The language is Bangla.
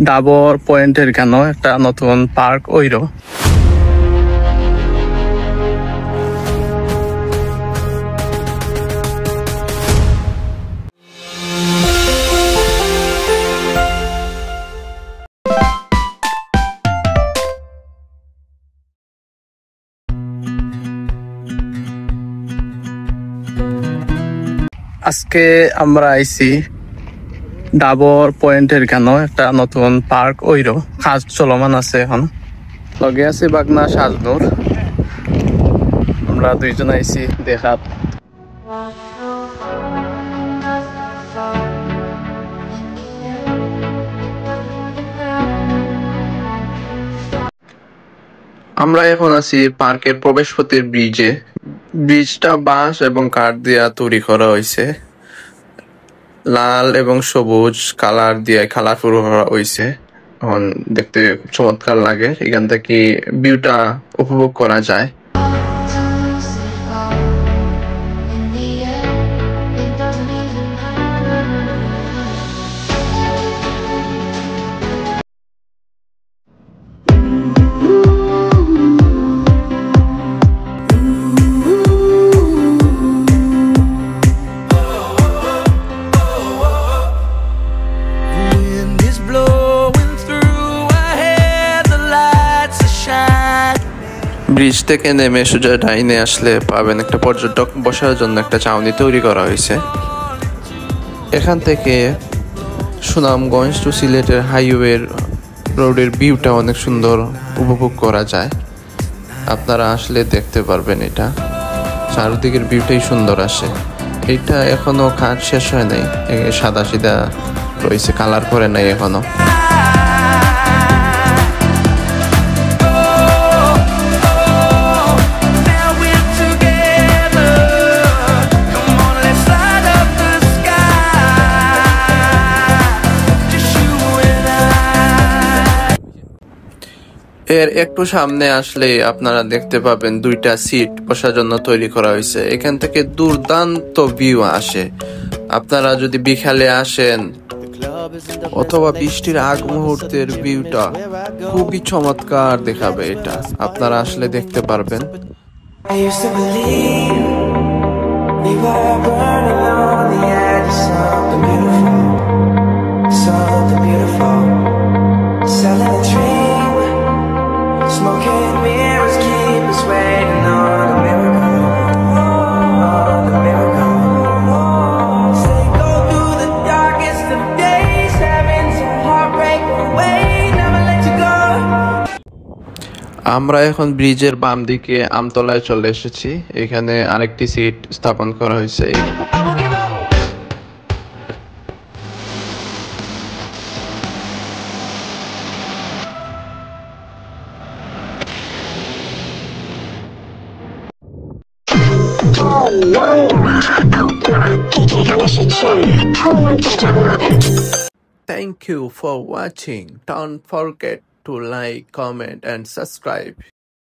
ডাবর পয়েন্টের কেন একটা নতুন পার্ক ওইরো আজকে আমরা আইছি ডাবর পয়েন্টের কেন একটা নতুন পার্ক ওইরো কাজ চলমান আছে এখন লগে আছে বাগনা সাজনুর আমরা দুইজন আইছি দেখাত আমরা এখন আছি পার্কের প্রবেশপথের ব্রিজে ব্রিজটা বাঁশ এবং কাঠ দিয়া তৈরি করা হয়েছে লাল এবং সবুজ কালার দিয়ে কালারফুল করা হয়েছে এখন দেখতে খুব চমৎকার লাগে এখান থেকে ভিউটা উপভোগ করা যায় ব্রিজ থেকে নেমে সোজা ডাইনে আসলে পাবেন একটা পর্যটক বসার জন্য একটা ছাউনি তৈরি করা হয়েছে এখান থেকে সুনামগঞ্জ টু সিলেটের হাইওয়ের রোডের ভিউটা অনেক সুন্দর উপভোগ করা যায় আপনারা আসলে দেখতে পারবেন এটা চারদিকের ভিউটাই সুন্দর আসে এটা এখনো কাজ শেষ হয় নাই সাদা সিধা রয়েছে কালার করে নাই এখনো এর একটু সামনে আসলে আপনারা দেখতে পাবেন দুইটা সিট বসার জন্য তৈরি করা হয়েছে এখান থেকে দুর্দান্ত ভিউ আসে আপনারা যদি বিকালে আসেন অথবা বৃষ্টির আগ মুহূর্তের ভিউটা খুবই চমৎকার দেখাবে এটা আপনারা আসলে দেখতে পারবেন Smoking mirrors keep us waiting on a miracle, on a miracle. Say go through the darkest of days, having some heartbreak away, never let you go. আমরা এখন ব্রিজের বাম দিকে আমতলায় চলে এসেছি এখানে আরেকটি সিট স্থাপন করা হয়েছে Thank you for watching. Don't forget to like, comment and subscribe.